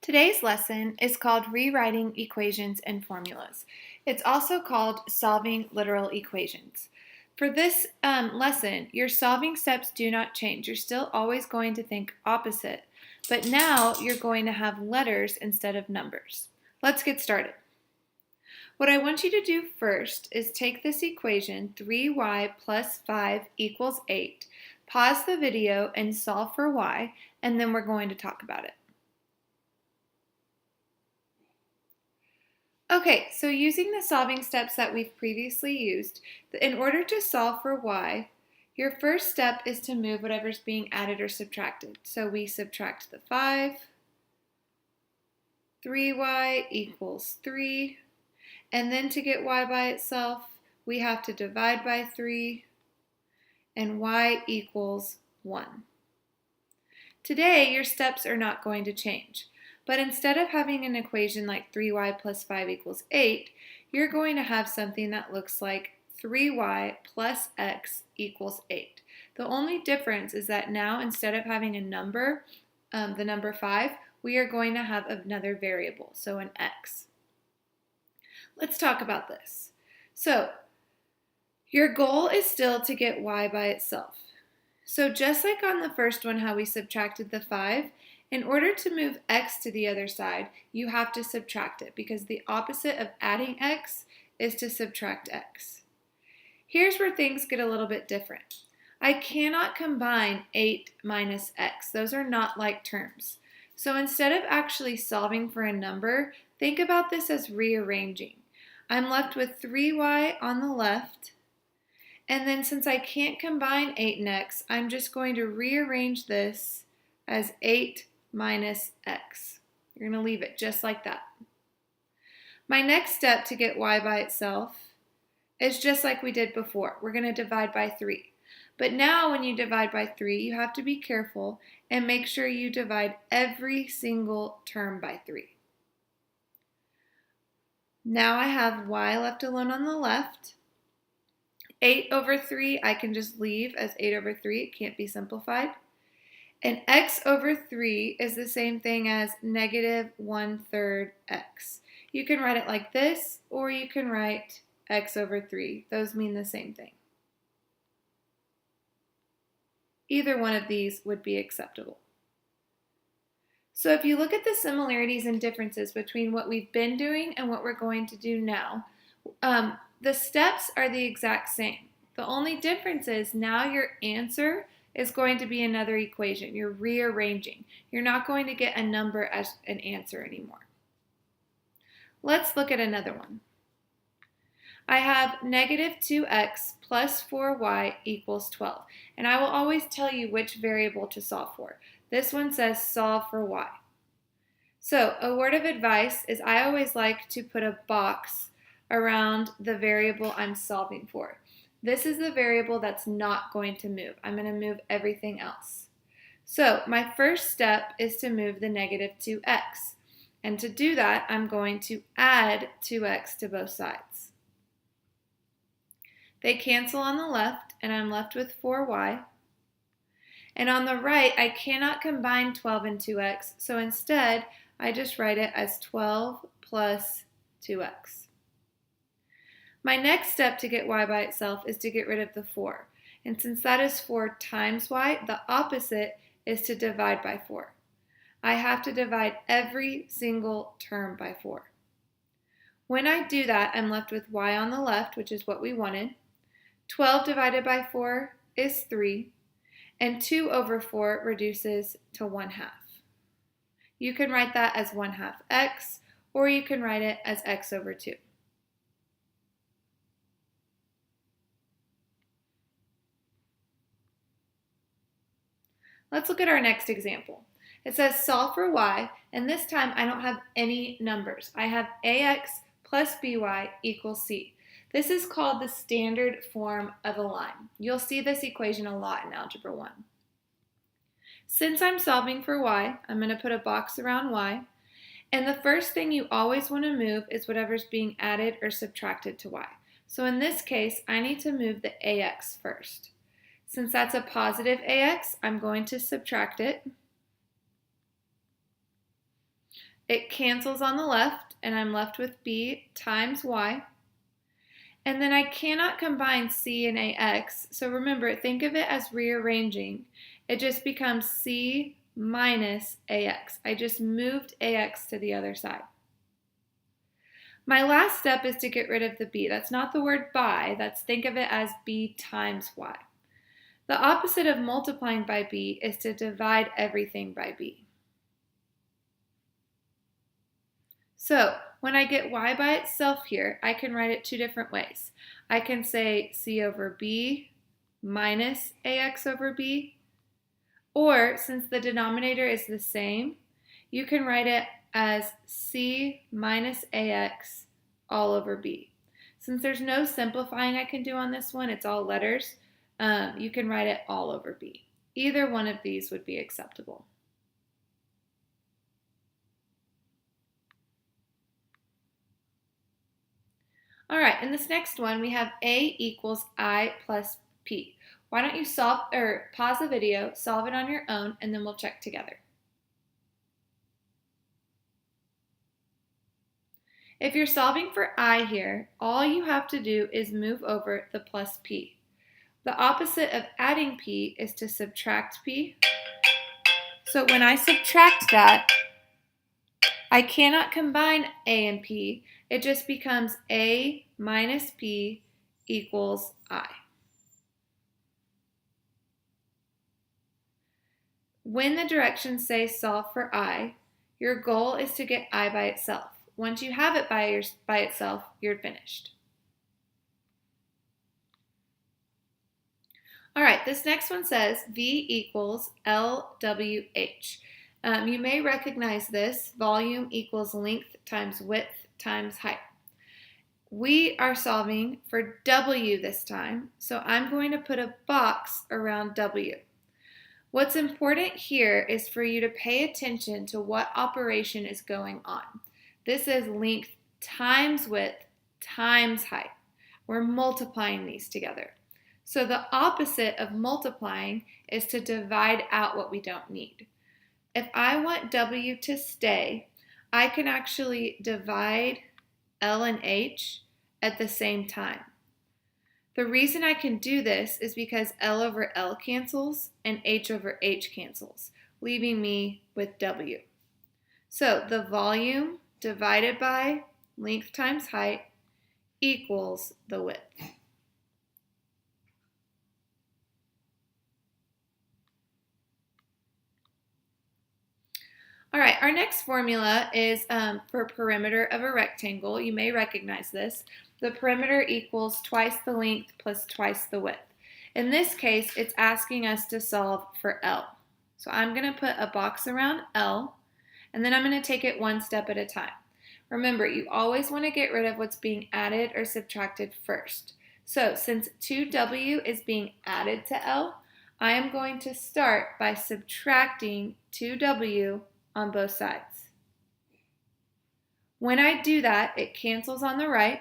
Today's lesson is called Rewriting Equations and Formulas. It's also called Solving Literal Equations. For this lesson, your solving steps do not change. You're still always going to think opposite, but now you're going to have letters instead of numbers. Let's get started. What I want you to do first is take this equation, 3y plus 5 equals 8, pause the video and solve for y, and then we're going to talk about it. Okay, so using the solving steps that we've previously used, in order to solve for y, your first step is to move whatever's being added or subtracted. So we subtract the 5, 3y equals 3, and then to get y by itself, we have to divide by 3, and y equals 1. Today, your steps are not going to change. But instead of having an equation like 3y plus 5 equals 8, you're going to have something that looks like 3y plus x equals 8. The only difference is that now instead of having a number, the number 5, we are going to have another variable, so an x. Let's talk about this. So your goal is still to get y by itself. So just like on the first one, how we subtracted the 5, in order to move x to the other side, you have to subtract it because the opposite of adding x is to subtract x. Here's where things get a little bit different. I cannot combine 8 minus x. Those are not like terms. So instead of actually solving for a number, think about this as rearranging. I'm left with 3y on the left, and then since I can't combine 8 and x, I'm just going to rearrange this as 8 minus x. You're going to leave it just like that. My next step to get y by itself is just like we did before. We're going to divide by 3. But now when you divide by 3, you have to be careful and make sure you divide every single term by 3. Now I have y left alone on the left. 8 over 3 I can just leave as 8 over 3. It can't be simplified. And x over 3 is the same thing as negative 1/3 x. You can write it like this, or you can write x over 3. Those mean the same thing. Either one of these would be acceptable. So if you look at the similarities and differences between what we've been doing and what we're going to do now, the steps are the exact same. The only difference is now your answer is going to be another equation. You're rearranging. You're not going to get a number as an answer anymore. Let's look at another one. I have negative 2x plus 4y equals 12. And I will always tell you which variable to solve for. This one says solve for y. So a word of advice is I always like to put a box around the variable I'm solving for. This is the variable that's not going to move. I'm going to move everything else. So my first step is to move the negative 2x. And to do that, I'm going to add 2x to both sides. They cancel on the left, and I'm left with 4y. And on the right, I cannot combine 12 and 2x, so instead, I just write it as 12 plus 2x. My next step to get y by itself is to get rid of the 4. And since that is 4 times y, the opposite is to divide by 4. I have to divide every single term by 4. When I do that, I'm left with y on the left, which is what we wanted. 12 divided by 4 is 3. And 2 over 4 reduces to 1/2. You can write that as 1/2 x, or you can write it as x over 2. Let's look at our next example. It says solve for y, and this time I don't have any numbers. I have ax plus by equals c. This is called the standard form of a line. You'll see this equation a lot in Algebra 1. Since I'm solving for y, I'm going to put a box around y, and the first thing you always want to move is whatever's being added or subtracted to y. So in this case, I need to move the ax first. Since that's a positive ax, I'm going to subtract it. It cancels on the left, and I'm left with b times y. And then I cannot combine c and ax, so remember, think of it as rearranging. It just becomes c minus ax. I just moved ax to the other side. My last step is to get rid of the b. That's not the word by, think of it as b times y. The opposite of multiplying by b is to divide everything by b. So when I get y by itself here, I can write it two different ways. I can say c over b minus ax over b, or since the denominator is the same, you can write it as c minus ax all over b. Since there's no simplifying I can do on this one, it's all letters, you can write it all over b. Either one of these would be acceptable. All right, in this next one, we have a equals I plus p. Why don't you pause the video, solve it on your own, and then we'll check together. If you're solving for I here, all you have to do is move over the plus p. The opposite of adding p is to subtract p. So when I subtract that, I cannot combine a and p. It just becomes a minus p equals I. When the directions say solve for I, your goal is to get I by itself. Once you have it by itself, you're finished. All right, this next one says V equals LWH. You may recognize this. Volume equals length times width times height. We are solving for W this time, so I'm going to put a box around W. What's important here is for you to pay attention to what operation is going on. This is length times width times height. We're multiplying these together. So the opposite of multiplying is to divide out what we don't need. If I want W to stay, I can actually divide L and H at the same time. The reason I can do this is because L over L cancels and H over H cancels, leaving me with W. So the volume divided by length times height equals the width. All right, our next formula is for perimeter of a rectangle. You may recognize this. The perimeter equals twice the length plus twice the width. In this case, it's asking us to solve for L. So I'm going to put a box around L, and then I'm going to take it one step at a time. Remember, you always want to get rid of what's being added or subtracted first. So since 2W is being added to L, I am going to start by subtracting 2W on both sides. When I do that, it cancels on the right,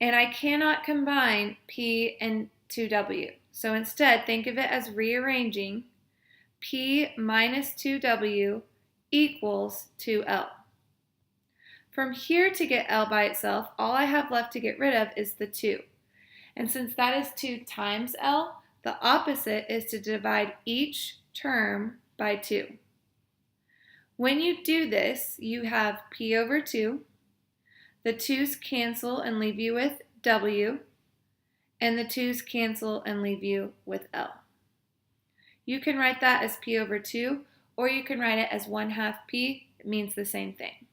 and I cannot combine P and 2W. So instead, think of it as rearranging. P minus 2W equals 2L. From here to get L by itself, all I have left to get rid of is the 2. And since that is 2 times L, the opposite is to divide each term by 2. When you do this, you have P over 2, the 2's cancel and leave you with W, and the 2's cancel and leave you with L. You can write that as P over 2, or you can write it as 1/2 P. It means the same thing.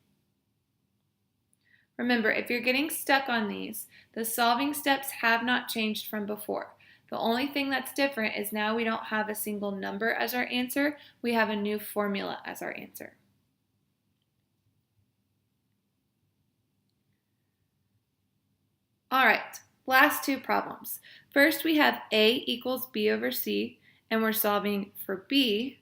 Remember, if you're getting stuck on these, the solving steps have not changed from before. The only thing that's different is now we don't have a single number as our answer, we have a new formula as our answer. All right, last two problems. First, we have A equals B over C, and we're solving for B.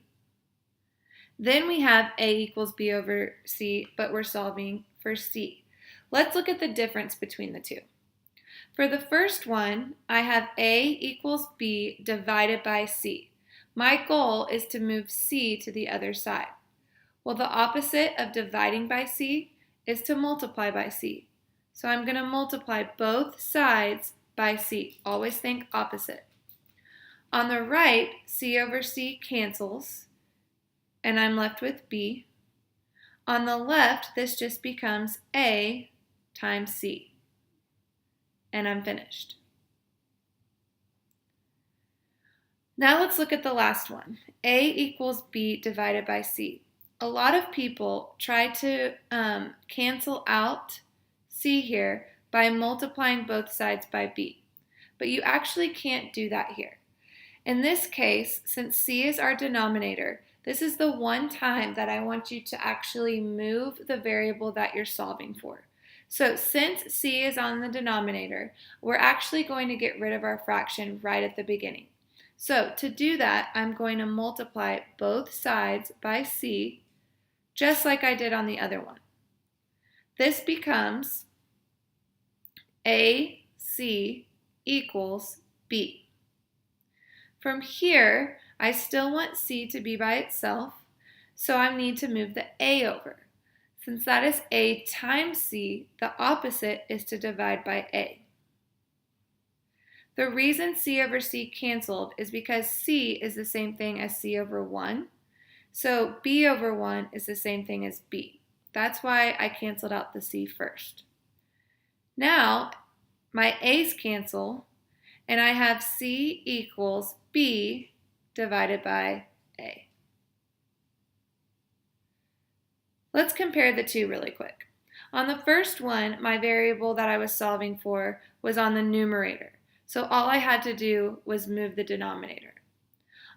Then we have A equals B over C, but we're solving for C. Let's look at the difference between the two. For the first one, I have A equals B divided by C. My goal is to move C to the other side. Well, the opposite of dividing by c is to multiply by c. So I'm going to multiply both sides by c. Always think opposite. On the right, c over c cancels, and I'm left with b. On the left, this just becomes a times c, and I'm finished. Now let's look at the last one. A equals b divided by c. A lot of people try to cancel out c here by multiplying both sides by b, but you actually can't do that here. In this case, since c is our denominator, this is the one time that I want you to actually move the variable that you're solving for. So since c is on the denominator, we're actually going to get rid of our fraction right at the beginning. So to do that, I'm going to multiply both sides by c, just like I did on the other one. This becomes AC equals b. From here, I still want c to be by itself, so I need to move the a over. Since that is a times c, the opposite is to divide by a. The reason c over c canceled is because c is the same thing as c over 1. So b over 1 is the same thing as b. That's why I canceled out the c first. Now, my a's cancel, and I have c equals b divided by a. Let's compare the two really quick. On the first one, my variable that I was solving for was on the numerator. So all I had to do was move the denominator.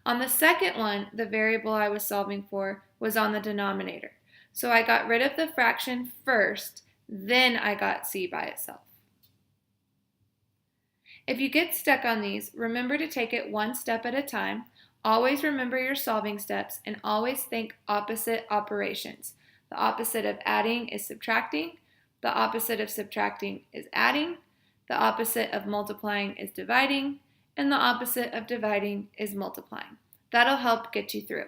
On the second one, the variable I was solving for was on the denominator. So I got rid of the fraction first, then I got c by itself. If you get stuck on these, remember to take it one step at a time. Always remember your solving steps and always think opposite operations. The opposite of adding is subtracting. The opposite of subtracting is adding. The opposite of multiplying is dividing, and the opposite of dividing is multiplying. That'll help get you through.